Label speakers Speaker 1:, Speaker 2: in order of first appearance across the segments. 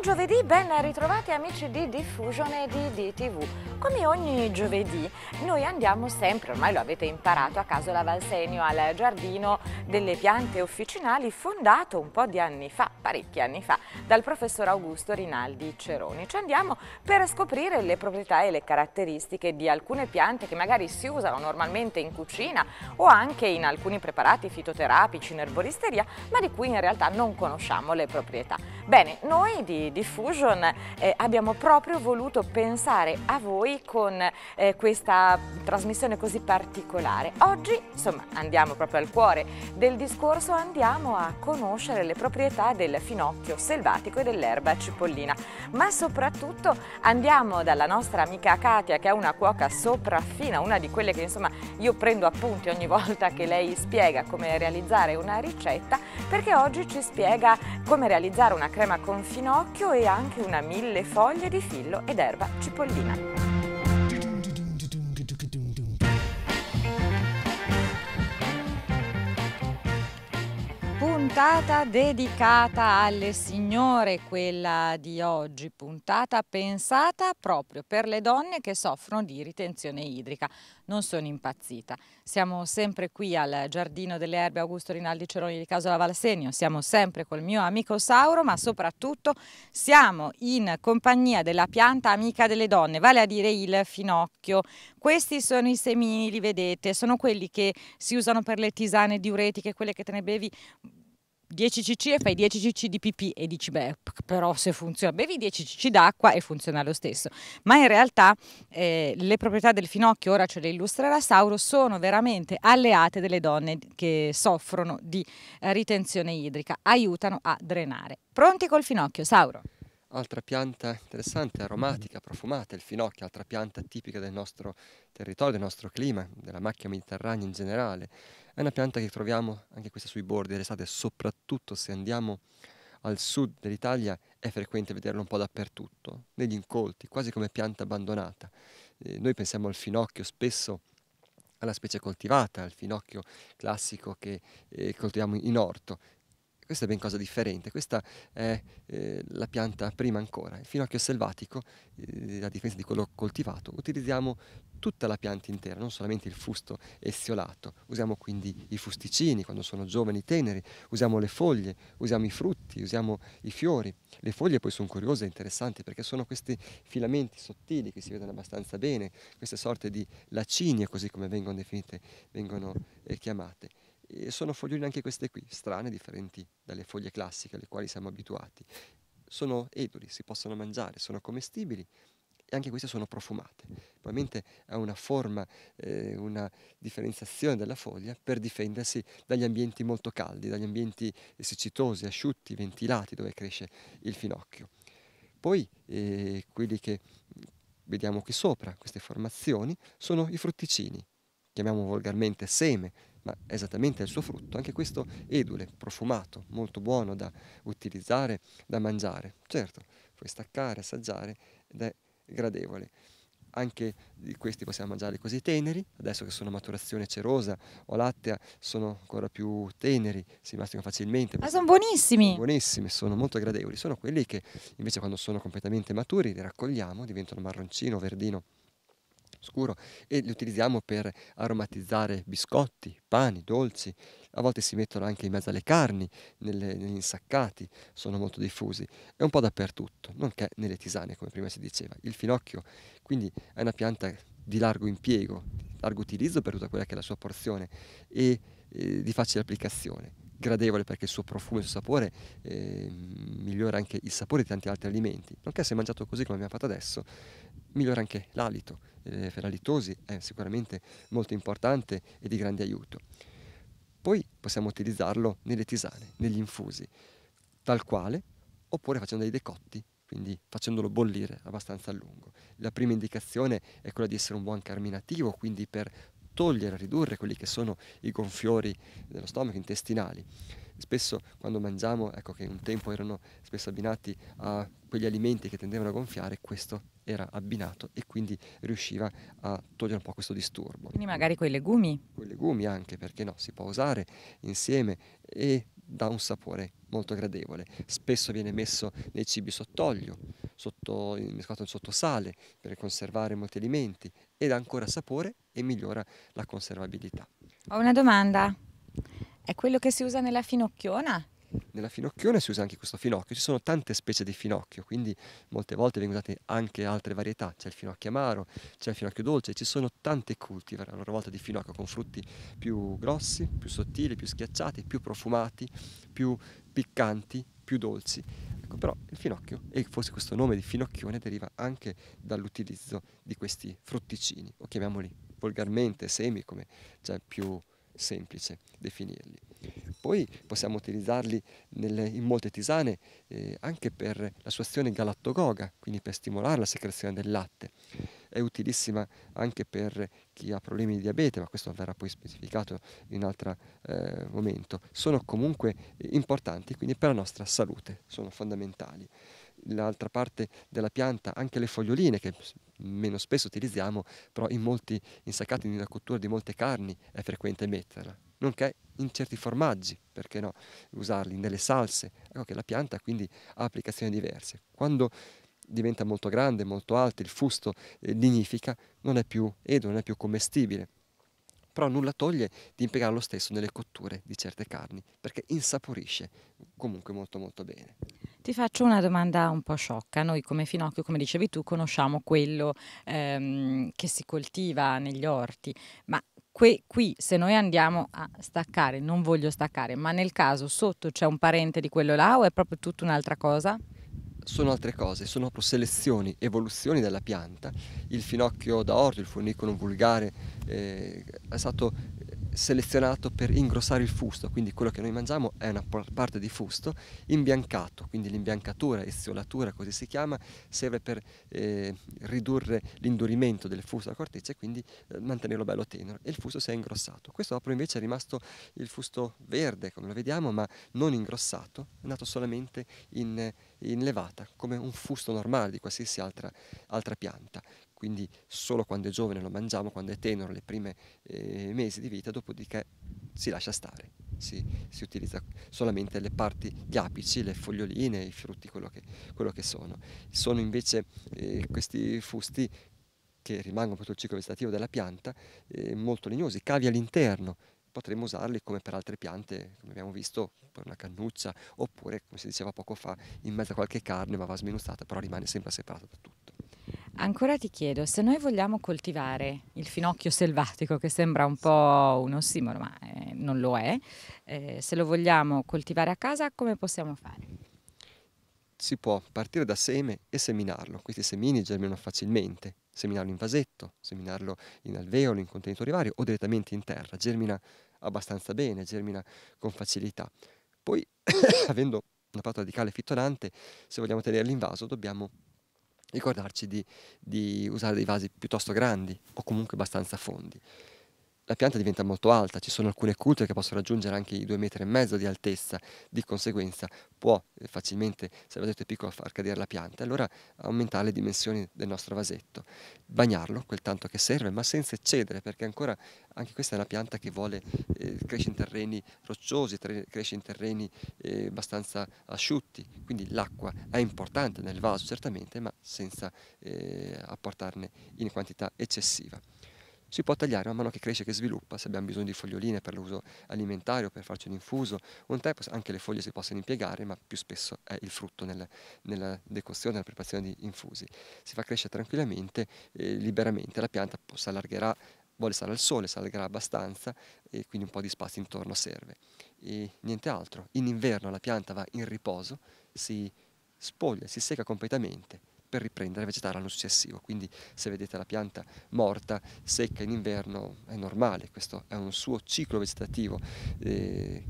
Speaker 1: giovedì, ben ritrovati amici di Diffusion e di DTV. Come ogni giovedì noi andiamo sempre, ormai lo avete imparato, a Casola Valsenio, al giardino delle piante officinali fondato un po' di anni fa, parecchi anni fa, dal professor Augusto Rinaldi Ceroni. Ci andiamo per scoprire le proprietà e le caratteristiche di alcune piante che magari si usano normalmente in cucina o anche in alcuni preparati fitoterapici in erboristeria, ma di cui in realtà non conosciamo le proprietà. Bene, noi di Diffusion abbiamo proprio voluto pensare a voi con questa trasmissione così particolare. Oggi, insomma, andiamo proprio al cuore del discorso, andiamo a conoscere le proprietà del finocchio selvatico e dell'erba cipollina, ma soprattutto andiamo dalla nostra amica Katia, che è una cuoca sopraffina, una di quelle che insomma io prendo appunti ogni volta che lei spiega come realizzare una ricetta, perché oggi ci spiega come realizzare una crema con finocchio e anche una 1000 foglie di fillo ed erba cipollina. Puntata dedicata alle signore, quella di oggi, puntata pensata proprio per le donne che soffrono di ritenzione idrica. Non sono impazzita, siamo sempre qui al Giardino delle Erbe Augusto Rinaldi Ceroni di Casola Valsenio, siamo sempre col mio amico Sauro, ma soprattutto siamo in compagnia della pianta amica delle donne, vale a dire il finocchio. Questi sono i semini, li vedete, sono quelli che si usano per le tisane diuretiche, quelle che te ne bevi 10 cc e fai 10 cc di pipì e dici beh, però se funziona, bevi 10 cc d'acqua e funziona lo stesso, ma in realtà le proprietà del finocchio, ora ce le illustrerà Sauro, sono veramente alleate delle donne che soffrono di ritenzione idrica, aiutano a drenare. Pronti col finocchio, Sauro?
Speaker 2: Altra pianta interessante, aromatica, profumata, il finocchio, altra pianta tipica del nostro territorio, del nostro clima, della macchia mediterranea in generale. È una pianta che troviamo anche questa sui bordi dell'estate, soprattutto se andiamo al sud dell'Italia è frequente vederlo un po' dappertutto, negli incolti, quasi come pianta abbandonata. Noi pensiamo al finocchio spesso alla specie coltivata, al finocchio classico che coltiviamo in orto. Questa è ben cosa differente, questa è la pianta prima ancora. Il finocchio selvatico, a differenza di quello coltivato, utilizziamo tutta la pianta intera, non solamente il fusto essiolato. Usiamo quindi i fusticini quando sono giovani, teneri, usiamo le foglie, usiamo i frutti, usiamo i fiori. Le foglie poi sono curiose e interessanti perché sono questi filamenti sottili che si vedono abbastanza bene, queste sorte di lacinie, così come vengono definite, vengono chiamate. E sono foglioline anche queste qui, strane, differenti dalle foglie classiche alle quali siamo abituati. Sono eduli, si possono mangiare, sono commestibili e anche queste sono profumate. Probabilmente è una forma, una differenziazione della foglia per difendersi dagli ambienti molto caldi, dagli ambienti siccitosi, asciutti, ventilati dove cresce il finocchio. Poi quelli che vediamo qui sopra, queste formazioni, sono i frutticini, chiamiamo volgarmente seme, ma è esattamente il suo frutto, anche questo edule, profumato, molto buono da utilizzare, da mangiare. Certo, puoi staccare, assaggiare ed è gradevole. Anche di questi possiamo mangiarli così teneri, adesso che sono a maturazione cerosa o lattea sono ancora più teneri, si masticano facilmente.
Speaker 1: Ma sono buonissimi!
Speaker 2: Sono buonissimi, sono molto gradevoli, sono quelli che invece quando sono completamente maturi li raccogliamo, diventano marroncino, verdino scuro e li utilizziamo per aromatizzare biscotti, pani, dolci. A volte si mettono anche in mezzo alle carni, negli insaccati, sono molto diffusi. È un po' dappertutto, nonché nelle tisane, come prima si diceva. Il finocchio, quindi, è una pianta di largo impiego, di largo utilizzo per tutta quella che è la sua porzione e di facile applicazione. Gradevole perché il suo profumo e il suo sapore migliora anche il sapore di tanti altri alimenti, nonché se mangiato così come abbiamo fatto adesso migliora anche l'alito, per la litosi è sicuramente molto importante e di grande aiuto. Poi possiamo utilizzarlo nelle tisane, negli infusi, tal quale, oppure facendo dei decotti, quindi facendolo bollire abbastanza a lungo. La prima indicazione è quella di essere un buon carminativo, quindi per togliere, ridurre quelli che sono i gonfiori dello stomaco, intestinali. Spesso quando mangiamo, ecco che un tempo erano spesso abbinati a quegli alimenti che tendevano a gonfiare, questo era abbinato e quindi riusciva a togliere un po' questo disturbo.
Speaker 1: Quindi magari coi legumi?
Speaker 2: Con i legumi anche, perché no, si può usare insieme e dà un sapore molto gradevole. Spesso viene messo nei cibi sott'olio, mescolato sotto sale per conservare molti alimenti e dà ancora sapore e migliora la conservabilità.
Speaker 1: Ho una domanda. È quello che si usa nella finocchiona?
Speaker 2: Nella finocchione si usa anche questo finocchio, ci sono tante specie di finocchio, quindi molte volte vengono usate anche altre varietà, c'è il finocchio amaro, c'è il finocchio dolce, ci sono tante cultivar a loro volta di finocchio con frutti più grossi, più sottili, più schiacciati, più profumati, più piccanti, più dolci. Ecco, però il finocchio, e forse questo nome di finocchione, deriva anche dall'utilizzo di questi frutticini, o chiamiamoli volgarmente semi, come già è più semplice definirli. Poi possiamo utilizzarli in molte tisane anche per la sua azione galattogoga, quindi per stimolare la secrezione del latte. È utilissima anche per chi ha problemi di diabete, ma questo verrà poi specificato in un altro momento. Sono comunque importanti, quindi per la nostra salute, sono fondamentali. L'altra parte della pianta, anche le foglioline, che meno spesso utilizziamo, però insaccati nella cottura di molte carni è frequente metterla, nonché in certi formaggi, perché no, usarli nelle salse. Ecco che la pianta quindi ha applicazioni diverse. Quando diventa molto grande, molto alta, il fusto lignifica, non è più edo, non è più commestibile. Però nulla toglie di impiegarlo stesso nelle cotture di certe carni, perché insaporisce comunque molto molto bene.
Speaker 1: Ti faccio una domanda un po' sciocca. Noi come finocchio, come dicevi tu, conosciamo quello che si coltiva negli orti, ma qui se noi andiamo a staccare, non voglio staccare, ma nel caso sotto c'è un parente di quello là o è proprio tutta un'altra cosa?
Speaker 2: Sono altre cose, sono proprio selezioni, evoluzioni della pianta. Il finocchio da orto, il Forniculum vulgare, è stato selezionato per ingrossare il fusto, quindi quello che noi mangiamo è una parte di fusto imbiancato, quindi l'imbiancatura, eziolatura così si chiama, serve per ridurre l'indurimento del fusto della corteccia e quindi mantenerlo bello tenero, e il fusto si è ingrossato. Questo dopo invece è rimasto il fusto verde, come lo vediamo, ma non ingrossato, è nato solamente in levata, come un fusto normale di qualsiasi altra pianta. Quindi solo quando è giovane lo mangiamo, quando è tenero, le prime mesi di vita, dopodiché si lascia stare. Si utilizza solamente le parti, gli apici, le foglioline, i frutti, quello che sono. Sono invece questi fusti che rimangono tutto il ciclo vegetativo della pianta, molto legnosi, cavi all'interno. Potremmo usarli come per altre piante, come abbiamo visto, per una cannuccia, oppure, come si diceva poco fa, in mezzo a qualche carne, ma va sminuzzata, però rimane sempre separato da tutto.
Speaker 1: Ancora ti chiedo, se noi vogliamo coltivare il finocchio selvatico, che sembra un po' un ossimoro, ma non lo è, se lo vogliamo coltivare a casa, come possiamo fare?
Speaker 2: Si può partire da seme e seminarlo. Questi semini germinano facilmente. Seminarlo in vasetto, seminarlo in alveolo, in contenitori vari o direttamente in terra. Germina abbastanza bene, germina con facilità. Poi, avendo una parte radicale fittonante, se vogliamo tenerli in vaso dobbiamo ricordarci di usare dei vasi piuttosto grandi o comunque abbastanza fondi. La pianta diventa molto alta, ci sono alcune culture che possono raggiungere anche i 2,5 metri di altezza, di conseguenza può facilmente, se il vasetto è piccolo, far cadere la pianta, allora aumentare le dimensioni del nostro vasetto, bagnarlo quel tanto che serve, ma senza eccedere, perché ancora anche questa è una pianta che vuole cresce in terreni rocciosi, cresce in terreni abbastanza asciutti, quindi l'acqua è importante nel vaso certamente, ma senza apportarne in quantità eccessiva. Si può tagliare man mano che cresce, che sviluppa, se abbiamo bisogno di foglioline per l'uso alimentare o per farci un infuso. Un tempo anche le foglie si possono impiegare, ma più spesso è il frutto nella decozione, nella preparazione di infusi. Si fa crescere tranquillamente, liberamente, la pianta si allargherà, vuole stare al sole, si allargherà abbastanza e quindi un po' di spazio intorno serve. E niente altro. In inverno la pianta va in riposo, si spoglia, si secca completamente per riprendere a vegetare l'anno successivo. Quindi se vedete la pianta morta, secca in inverno, è normale, questo è un suo ciclo vegetativo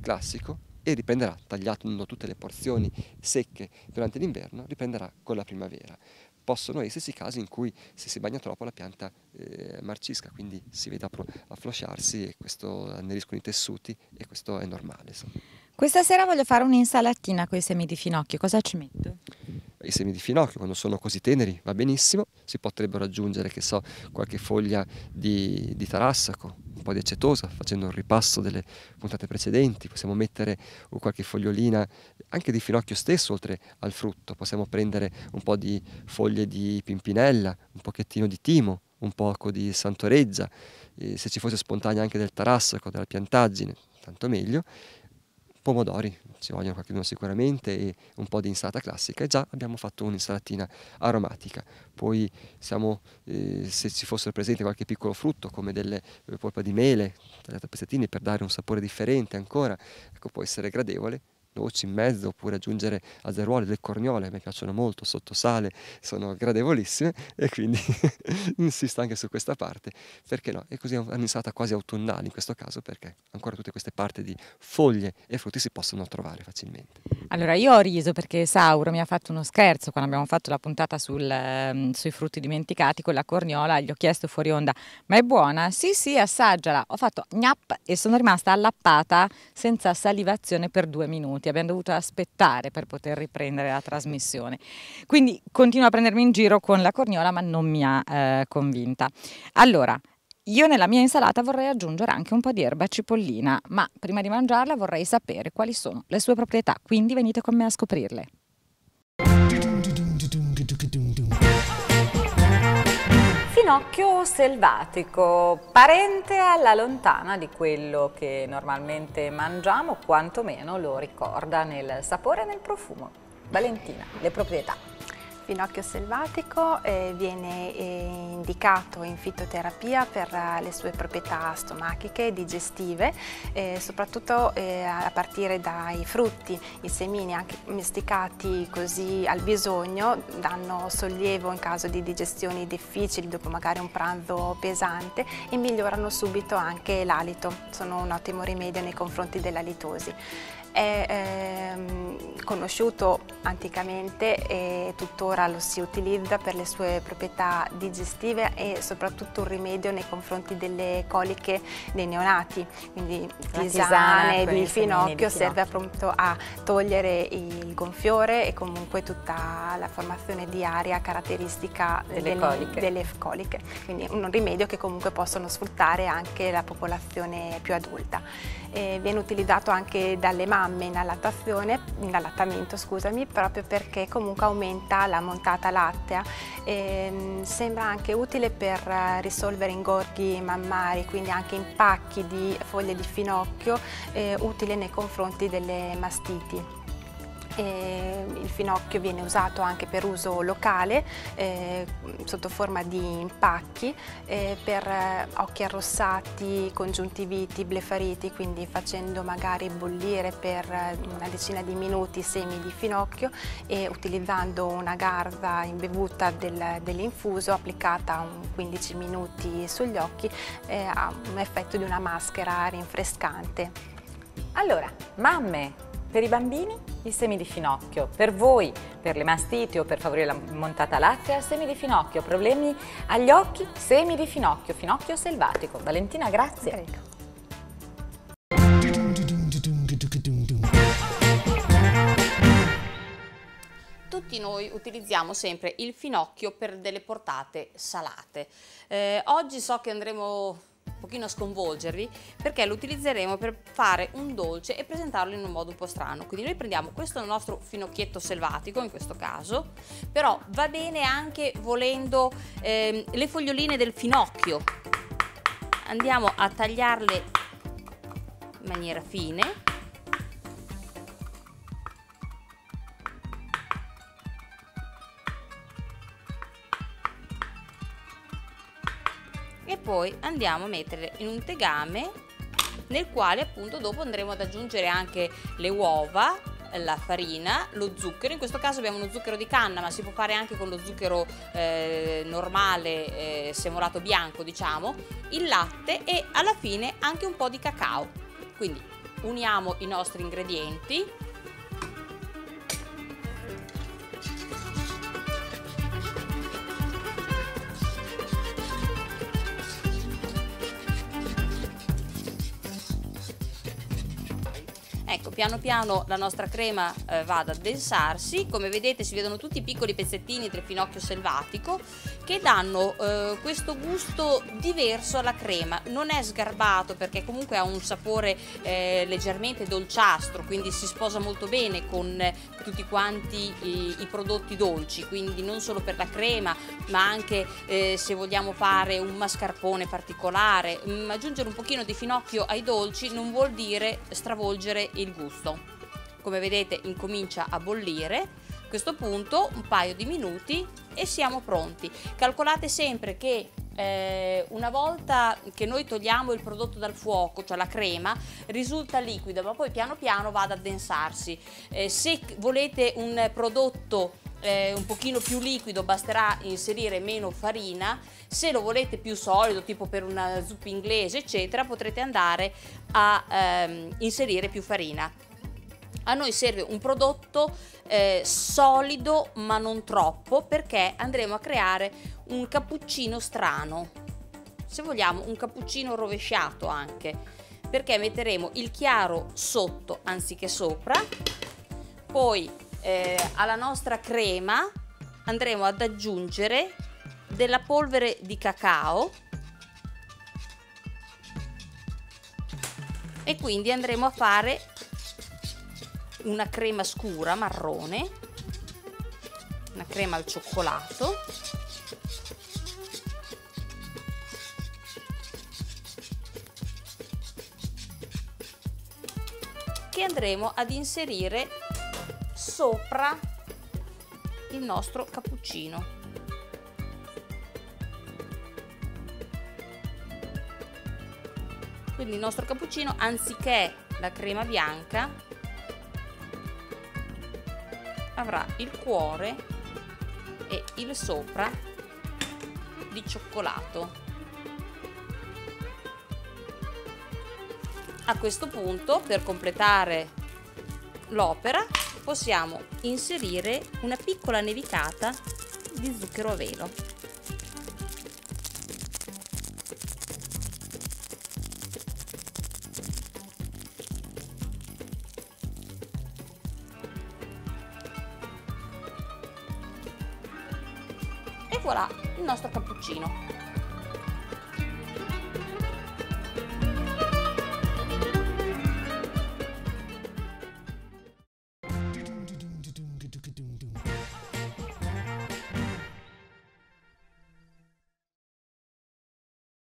Speaker 2: classico, e riprenderà, tagliando tutte le porzioni secche durante l'inverno, riprenderà con la primavera. Possono esserci casi in cui se si bagna troppo la pianta marcisca, quindi si vede afflosciarsi e questo anneriscono i tessuti e questo è normale. Insomma.
Speaker 1: Questa sera voglio fare un'insalatina con i semi di finocchio, cosa ci metto?
Speaker 2: i semi di finocchio, quando sono così teneri va benissimo, si potrebbero aggiungere, che so, qualche foglia di tarassaco, un po' di acetosa, facendo un ripasso delle puntate precedenti. Possiamo mettere qualche fogliolina anche di finocchio stesso, oltre al frutto. Possiamo prendere un po' di foglie di pimpinella, un pochettino di timo, un poco di santoreggia, se ci fosse spontanea anche del tarassaco, della piantaggine, tanto meglio. Pomodori, ci vogliono qualcuno sicuramente, e un po' di insalata classica, e già abbiamo fatto un'insalatina aromatica. Poi se ci fossero presenti qualche piccolo frutto, come delle polpa di mele tagliate a pezzettini per dare un sapore differente ancora, ecco, può essere gradevole. Noci in mezzo, oppure aggiungere azeruole, le corniole, a me piacciono molto, sotto sale, sono gradevolissime, e quindi insisto anche su questa parte, perché no? E così è un'insalata quasi autunnale in questo caso, perché ancora tutte queste parti di foglie e frutti si possono trovare facilmente.
Speaker 1: Allora, io ho riso perché Sauro mi ha fatto uno scherzo quando abbiamo fatto la puntata sui frutti dimenticati con la corniola. Gli ho chiesto fuori onda: ma è buona? Sì, sì, assaggiala. Ho fatto gnap e sono rimasta allappata senza salivazione per 2 minuti. Abbiamo dovuto aspettare per poter riprendere la trasmissione. Quindi continuo a prendermi in giro con la corniola, ma non mi ha convinta. Allora, io nella mia insalata vorrei aggiungere anche un po' di erba cipollina, ma prima di mangiarla vorrei sapere quali sono le sue proprietà, quindi venite con me a scoprirle. Finocchio selvatico, parente alla lontana di quello che normalmente mangiamo, quantomeno lo ricorda nel sapore e nel profumo. Valentina, le proprietà.
Speaker 3: Finocchio selvatico viene indicato in fitoterapia per le sue proprietà stomachiche e digestive, soprattutto a partire dai frutti. I semini, anche masticati così al bisogno, danno sollievo in caso di digestioni difficili dopo magari un pranzo pesante, e migliorano subito anche l'alito. Sono un ottimo rimedio nei confronti dell'alitosi. È conosciuto anticamente e tuttora lo si utilizza per le sue proprietà digestive, e soprattutto un rimedio nei confronti delle coliche dei neonati, quindi tisane di finocchio serve appunto a togliere il gonfiore e comunque tutta la formazione di aria caratteristica delle coliche, quindi un rimedio che comunque possono sfruttare anche la popolazione più adulta. Viene utilizzato anche dalle mamme in allattamento, proprio perché comunque aumenta la montata lattea. Sembra anche utile per risolvere ingorghi mammari, quindi anche impacchi di foglie di finocchio, utile nei confronti delle mastiti. Il finocchio viene usato anche per uso locale, sotto forma di impacchi, per occhi arrossati, congiuntiviti, blefariti, quindi facendo magari bollire per una decina di minuti semi di finocchio e utilizzando una garza imbevuta dell'infuso applicata un 15 minuti sugli occhi, ha un effetto di una maschera rinfrescante.
Speaker 1: Allora, mamme, per i bambini i semi di finocchio, per voi per le mastiti o per favorire la montata lattea semi di finocchio, problemi agli occhi semi di finocchio, finocchio selvatico. Valentina, grazie.
Speaker 3: Prego.
Speaker 4: Tutti noi utilizziamo sempre il finocchio per delle portate salate. Oggi so che andremo un pochino a sconvolgervi, perché lo utilizzeremo per fare un dolce e presentarlo in un modo un po' strano. Quindi noi prendiamo questo nostro finocchietto selvatico, in questo caso, però va bene anche volendo le foglioline del finocchio. Andiamo a tagliarle in maniera fine. E poi andiamo a metterle in un tegame nel quale appunto dopo andremo ad aggiungere anche le uova, la farina, lo zucchero. In questo caso abbiamo uno zucchero di canna, ma si può fare anche con lo zucchero normale, semolato bianco, diciamo, il latte e alla fine anche un po' di cacao. Quindi uniamo i nostri ingredienti. Ecco, piano piano la nostra crema va ad addensarsi. Come vedete si vedono tutti i piccoli pezzettini del finocchio selvatico che danno questo gusto diverso alla crema. Non è sgarbato perché comunque ha un sapore leggermente dolciastro, quindi si sposa molto bene con tutti quanti i prodotti dolci, quindi non solo per la crema ma anche se vogliamo fare un mascarpone particolare. Aggiungere un pochino di finocchio ai dolci non vuol dire stravolgere il gusto. Come vedete incomincia a bollire, a questo punto un paio di minuti e siamo pronti. Calcolate sempre che una volta che noi togliamo il prodotto dal fuoco, cioè la crema, risulta liquida ma poi piano piano va ad addensarsi. Se volete un prodotto un pochino più liquido basterà inserire meno farina. Se lo volete più solido, tipo per una zuppa inglese eccetera, potrete andare a inserire più farina. A noi serve un prodotto solido ma non troppo, perché andremo a creare un cappuccino strano, se vogliamo un cappuccino rovesciato anche, perché metteremo il chiaro sotto anziché sopra. Poi alla nostra crema andremo ad aggiungere della polvere di cacao e quindi andremo a fare una crema scura marrone, una crema al cioccolato. Che andremo ad inserire sopra il nostro cappuccino. Quindi il nostro cappuccino, anziché la crema bianca, avrà il cuore e il sopra di cioccolato. A questo punto, per completare l'opera, possiamo inserire una piccola nevicata di zucchero a velo. E voilà il nostro cappuccino.